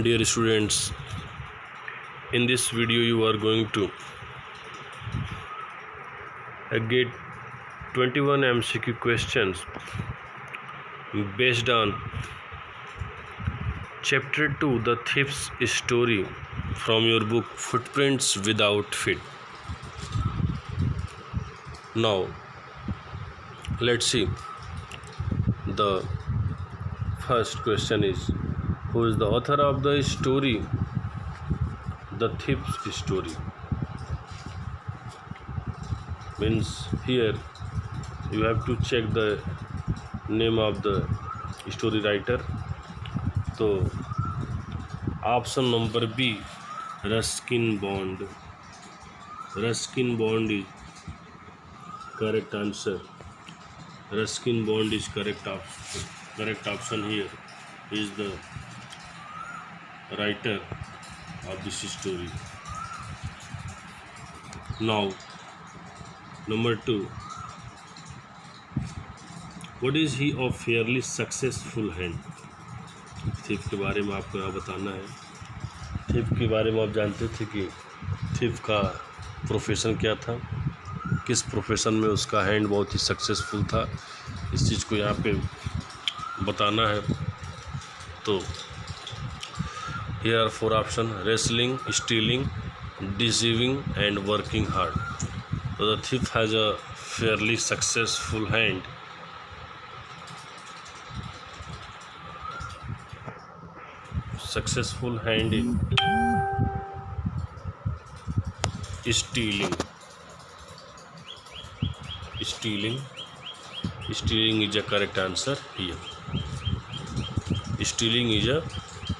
Dear students, in this video you are going to get 21 MCQ questions based on chapter 2, the thief's story, from your book Footprints Without Feet. Now let's see. The first question is, who is the author of the story The Thief's Story? Means here you have to check the name of the story writer. So option number B, Ruskin Bond. Ruskin Bond is correct answer. Ruskin Bond is correct option here. He is the writer of this story. Now number 2, what is he of fairly successful hand? Thief के बारे में आपको यहाँ बताना है. Thief के बारे में आप जानते थे कि थीफ का प्रोफेशन क्या था, किस प्रोफेशन में उसका हैंड बहुत ही सक्सेसफुल था, इस चीज़ को यहाँ पे बताना है. तो here are 4 option: wrestling, stealing, deceiving and working hard. So the thief has a fairly successful hand. Successful hand in stealing. Stealing is a correct answer here. Stealing is a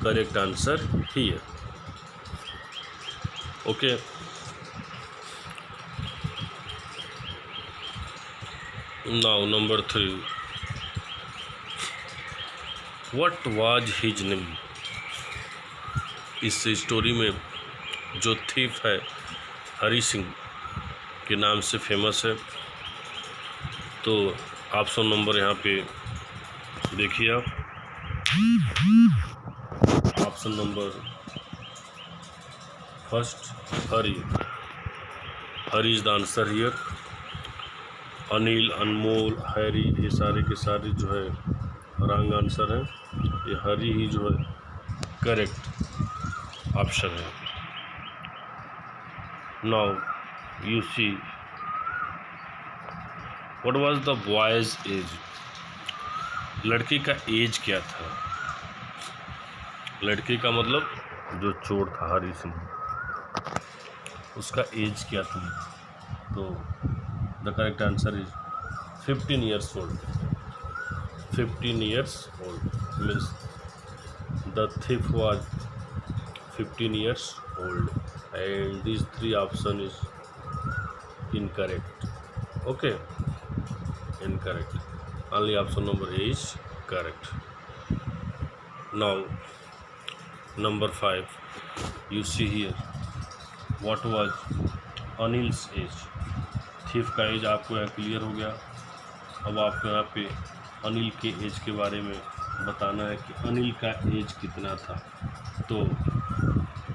correct answer here. Okay. Now number 3. What was his name? इस story में जो thief है हरी सिंह के नाम से famous है. तो option number यहाँ पे देखिए आप. Option number first, Hari is the answer here. Anil, Anmol, Harry, ये सारे के सारे जो है रॉन्ग आंसर है. ये हरी ही जो है करेक्ट ऑप्शन है. Now you see, what was the boys age? लड़के का एज क्या था? लड़के का मतलब जो चोर था हरी सिंह, उसका एज क्या था? तो the correct answer is 15 years old. 15 years old means the thief was 15 years old, and these 3 option is incorrect. Okay, incorrect. Only option number A is correct. Now number 5, you see here, what was Anil's age? Thief का as आपको यहाँ clear हो गया. अब आपको यहाँ पे अनिल के एज के बारे में बताना है कि अनिल का एज कितना था. तो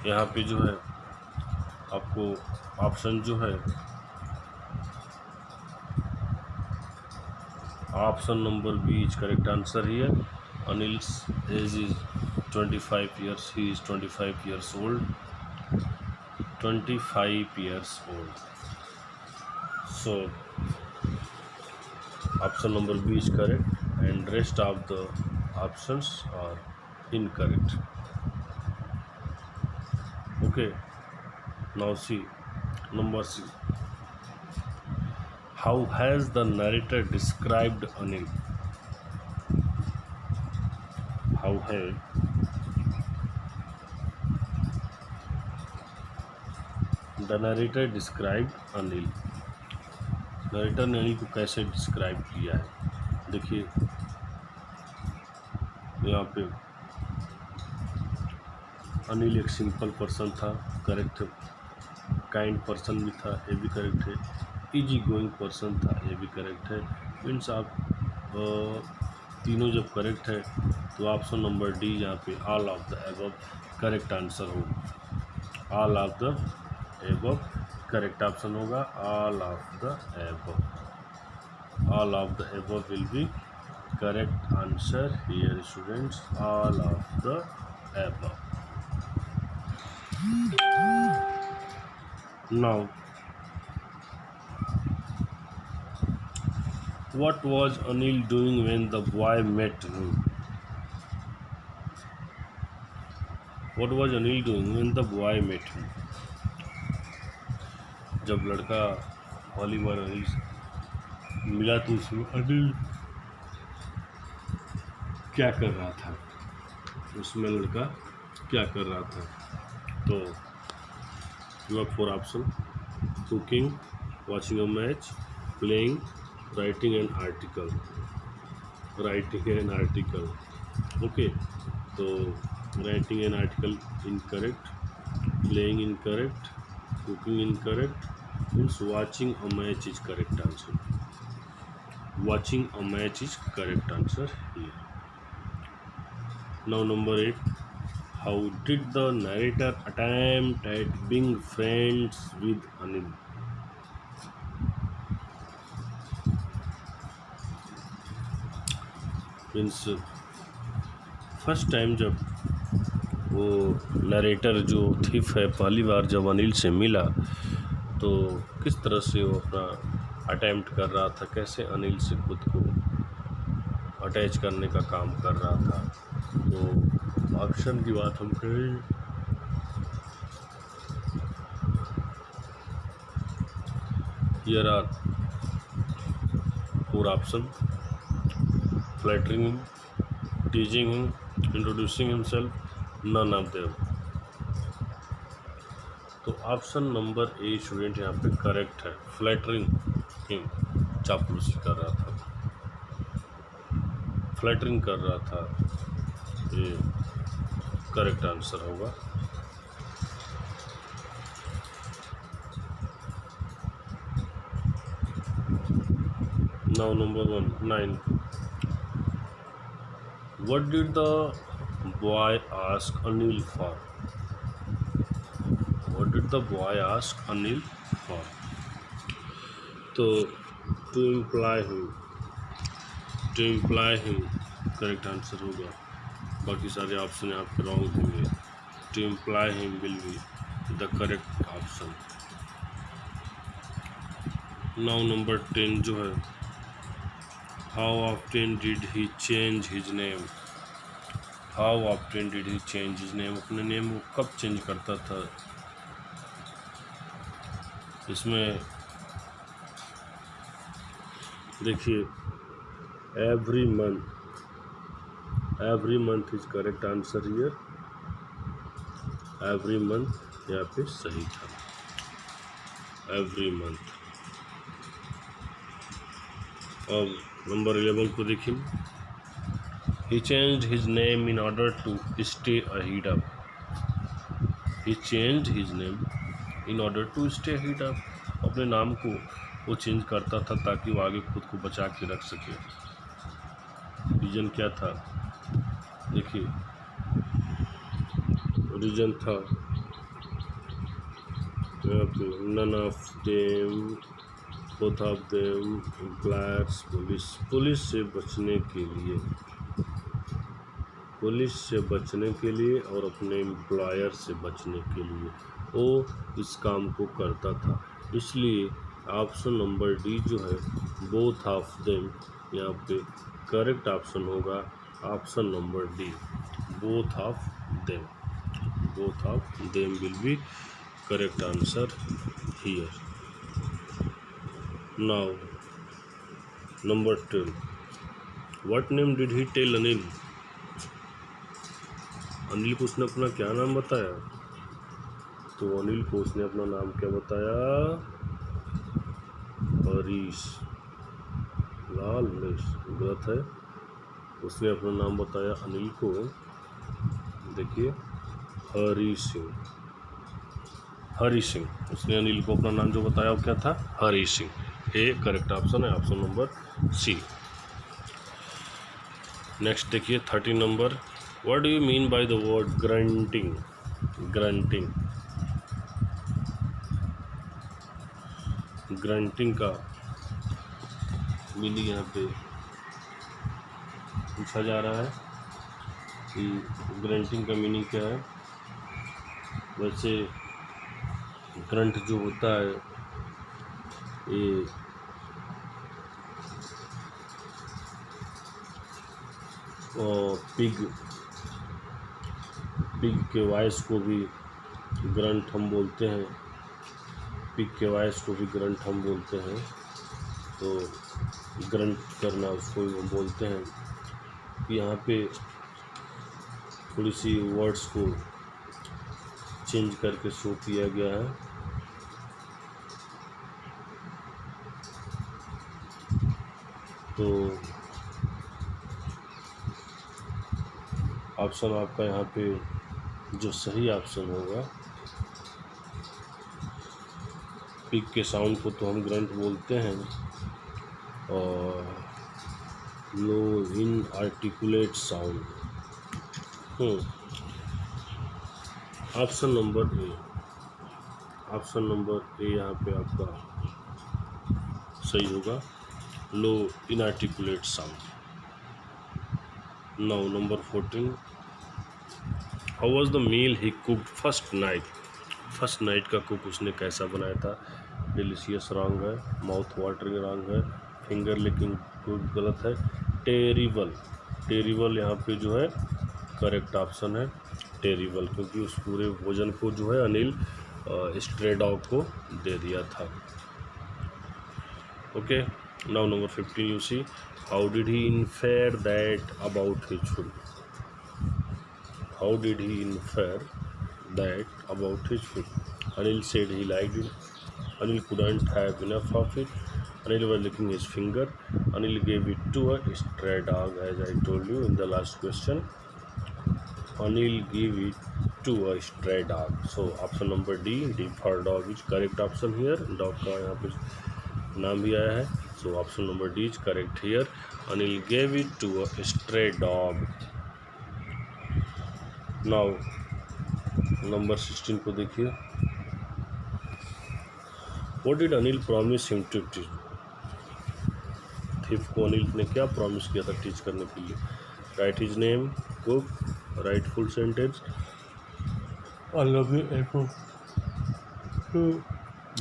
यहाँ पे जो है आपको ऑप्शन जो है option number B is correct answer here. Anil's age is 25 years. He is 25 years old. 25 years old. So option number B is correct, and rest of the options are incorrect. Okay, now see number C. How has the narrator described Anil? How has the narrator described Anil? Narrator ने अनिल को कैसे describe किया है? देखिए यहाँ पे अनिल एक simple person था, करेक्ट है. काइंड पर्सन भी था, ये भी करेक्ट है. इजी गोइंग पर्सन था, ये भी करेक्ट है. मीन्स आप तीनों जब करेक्ट है तो ऑप्शन नंबर डी यहाँ पे all of the above correct answer होगा। All of the above correct option होगा। All of the above, all of the above will be correct answer here students, all of the above. Now what was Anil doing when the boy met him? What was Anil doing when the boy met him? जब लड़का पहली बार अनिल से मिला तो उसमें अनिल क्या कर रहा था, उसमें लड़का क्या कर रहा था? तो you have 4 option: cooking, watching a match, playing, writing an article. Writing an article, okay. तो writing an article incorrect, playing incorrect, cooking incorrect, means watching a match is correct answer. Watching a match is correct answer here. Now number 8, how did the narrator attempt at being friends with Anil? Means first time जब वो narrator जो thief है पहली बार जब अनिल से मिला तो किस तरह से वो अपना अटेम्प्ट कर रहा था, कैसे अनिल से खुद को अटैच करने का काम कर रहा था। तो ऑप्शन की बात हम करें, here are 4 option: flattering him, teasing him, introducing himself, none of them. तो ऑप्शन नंबर ए स्टूडेंट यहाँ पे करेक्ट है। फ्लैटरिंग हिम, चापलूसी कर रहा था, फ्लैटरिंग कर रहा था, ये करेक्ट आंसर होगा। Now number 9, what did the boy ask Anil for? What did the boy ask Anil for? तो to imply him correct answer होगा। बाकी सारे ऑप्शन यहाँ पे रॉन्ग होंगे। To imply him will be the correct option. Now number 10 जो है, how often did he change his name? How often did he change his name? अपने name को कब चेंज करता था? इसमें देखिए, every month is correct answer here. Every month यहाँ पे सही था, एवरी मंथ। अब नंबर 11 को देखिए, he changed his name in order to stay ahead of. He changed his name in order to stay ahead of. अपने नाम को वो चेंज करता था ताकि वो आगे खुद को बचा के रख सके। रीजन क्या था? देखिए, रीजन था यहाँ पे none of them, both of them, employers, police से बचने के लिए, पुलिस से बचने के लिए और अपने एम्प्लॉयर से बचने के लिए वो इस काम को करता था। इसलिए ऑप्शन नंबर डी जो है, बोथ ऑफ देम, यहाँ पे करेक्ट ऑप्शन होगा। Option number D, both of them. Both of them will be correct answer here. Now number 12, what name did he tell Anil? Anil को उसने अपना क्या नाम बताया? तो अनिल को उसने अपना नाम क्या बताया? हरीश लाल। गलत है, उसने अपना नाम बताया अनिल को, देखिए, हरी सिंह। हरी सिंह, उसने अनिल को अपना नाम जो बताया वो क्या था? Hari Singh. A correct option है, ऑप्शन नंबर सी। नेक्स्ट देखिए 13 number, what do you mean by the word grunting? Grunting, grunting का मीनिंग यहाँ पे पूछा जा रहा है कि ग्रंटिंग का मीनिंग क्या है। वैसे ग्रंट जो होता है ये पिग के वॉइस को भी ग्रंट हम बोलते हैं, पिग के वॉइस को भी ग्रंट हम बोलते हैं। तो ग्रंट करना उसको हम बोलते हैं। यहाँ पे थोड़ी सी वर्ड्स को चेंज करके शो किया गया है। तो ऑप्शन आपका यहाँ पे जो सही ऑप्शन होगा, पिग के साउंड को तो हम ग्रंट बोलते हैं, और low inarticulate sound. Option number A, option number A यहाँ पे आपका सही होगा, low inarticulate sound. Now number 14, how was the meal he cooked first night? First night का कुक उसने कैसा बनाया था? डिलीशियस रॉन्ग है, माउथ वाटरिंग रॉन्ग है, फिंगर लिकिंग गुड गलत है, टेरिबल, टेरिबल यहाँ पे जो है करेक्ट ऑप्शन है, टेरिबल, क्योंकि उस पूरे भोजन को जो है अनिल स्ट्रे डॉग को दे दिया था। Okay, now number 15 you see, how did he infer that about his food? How did he infer that about his food? Anil said he liked it. Anil couldn't have enough of it. Anil was licking his finger. Anil gave it to a stray dog, as I told you in the last question. Anil gave it to a stray dog. So option number D, D for dog is correct option here. Dog का यहाँ पे नाम भी आया है. So option number D is correct here. Anil gave it to a stray dog. Now number 16 को देखिए, What did Anil promise him to teach? Thief को अनिल ने क्या प्रॉमिस किया था टीच करने के लिए? Right his name, cook, right full sentence, I love you Apple,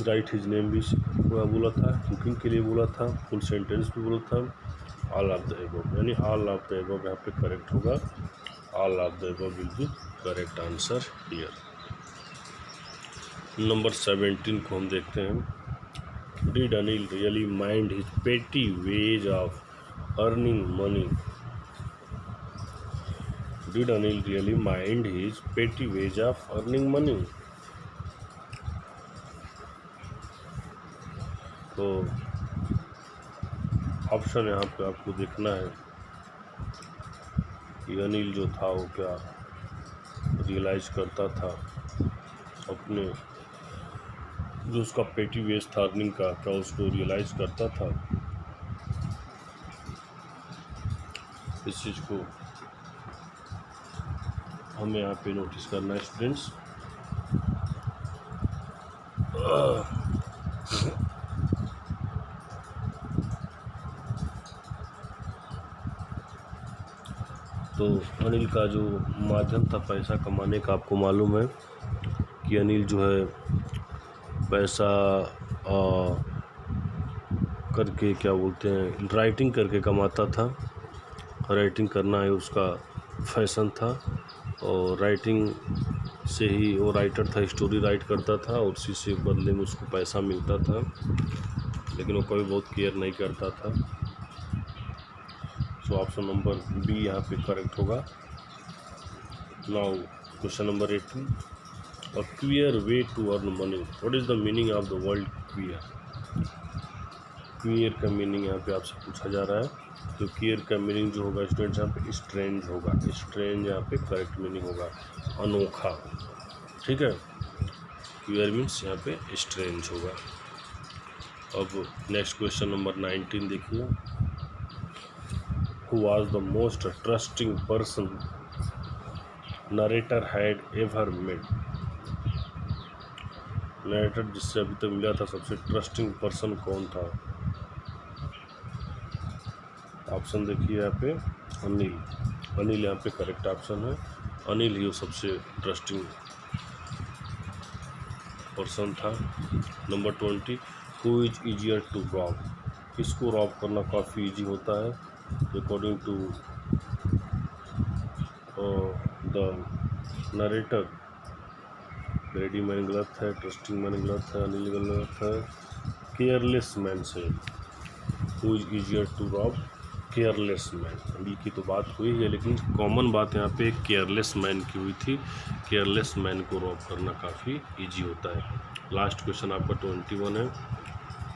right his name भी बोला था, कुकिंग के लिए बोला था, फुल सेंटेंस भी बोला था, ऑल ऑफ द एबव, यानी ऑल ऑफ द एबव यहाँ पे करेक्ट होगा, all of the above will be correct answer here. Number 17 को हम देखते हैं, did Anil really mind his petty wage of earning money? Did Anil really mind his petty wage of earning money? तो option यहाँ पे आपको देखना है कि अनिल जो था वो क्या रियलाइज करता था अपने जो उसका पेटी वेज था अर्निंग का, क्या उसको रियलाइज करता था? इस चीज़ को हमें यहाँ पे नोटिस करना है स्टूडेंट्स। तो अनिल का जो माध्यम था पैसा कमाने का, आपको मालूम है कि अनिल जो है पैसा करके क्या बोलते हैं राइटिंग करके कमाता था। राइटिंग करना है उसका फैशन था और राइटिंग से ही वो राइटर था, स्टोरी राइट करता था और उसी से बदले में उसको पैसा मिलता था, लेकिन वो कभी बहुत केयर नहीं करता था। सो ऑप्शन नंबर बी यहाँ पे करेक्ट होगा। Now question number 18, a queer way to earn money, what is the meaning of the word queer? Queer का मीनिंग यहाँ पे आपसे पूछा जा रहा है। तो क्वियर का मीनिंग जो होगा स्टूडेंट्स यहाँ पे स्ट्रेंज होगा, स्ट्रेंज यहाँ पे करेक्ट मीनिंग होगा, अनोखा, ठीक है। क्वियर मीन्स यहाँ पे स्ट्रेंज होगा। अब नेक्स्ट क्वेश्चन नंबर 19 देखिए, who was the most trusting person narrator had ever met? Narrator जिससे अभी तक मिला था सबसे ट्रस्टिंग पर्सन कौन था? ऑप्शन देखिए यहाँ पे, अनिल यहाँ पे करेक्ट ऑप्शन है। अनिल ही वो सबसे ट्रस्टिंग पर्सन था। Number 20, who is easier to rob? किसको रॉब करना काफ़ी ईजी होता है? According to the narrator, greedy man गलत है, ट्रस्टिंग मैन गलत है, अनिल गलत है, केयरलेस मैन से। Who is easier to rob? Careless man. अभी की तो बात हुई है, लेकिन कॉमन बात यहाँ पे केयरलेस मैन की हुई थी। केयरलेस मैन को रॉब करना काफ़ी इजी होता है। लास्ट क्वेश्चन आपका 21 है।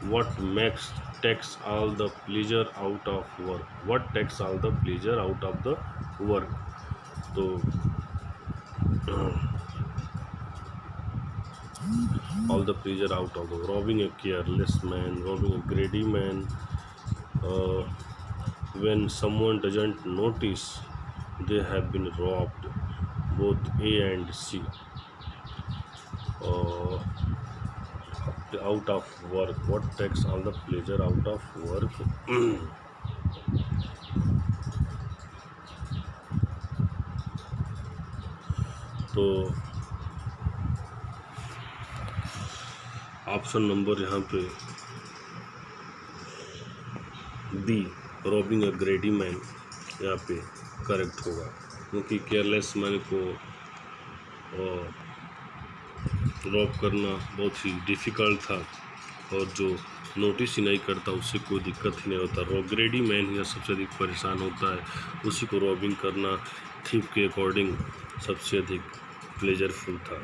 What makes takes all the pleasure out of work? What takes all the pleasure out of the work? तो all the pleasure out of the robbing a careless man, robbing a greedy man, when someone doesn't notice they have been robbed, both A and C. Out of work, what takes all the pleasure out of work? तो option number यहाँ पे B, robbing अ ग्रेडी man, यहाँ पे correct होगा, क्योंकि careless man को Rob करना बहुत ही डिफ़िकल्ट था, और जो नोटिस ही नहीं करता उससे कोई दिक्कत ही नहीं होता। ग्रेडी मैन ही सबसे अधिक परेशान होता है, उसी को रॉबिंग करना थीफ के अकॉर्डिंग सबसे अधिक प्लेजरफुल था।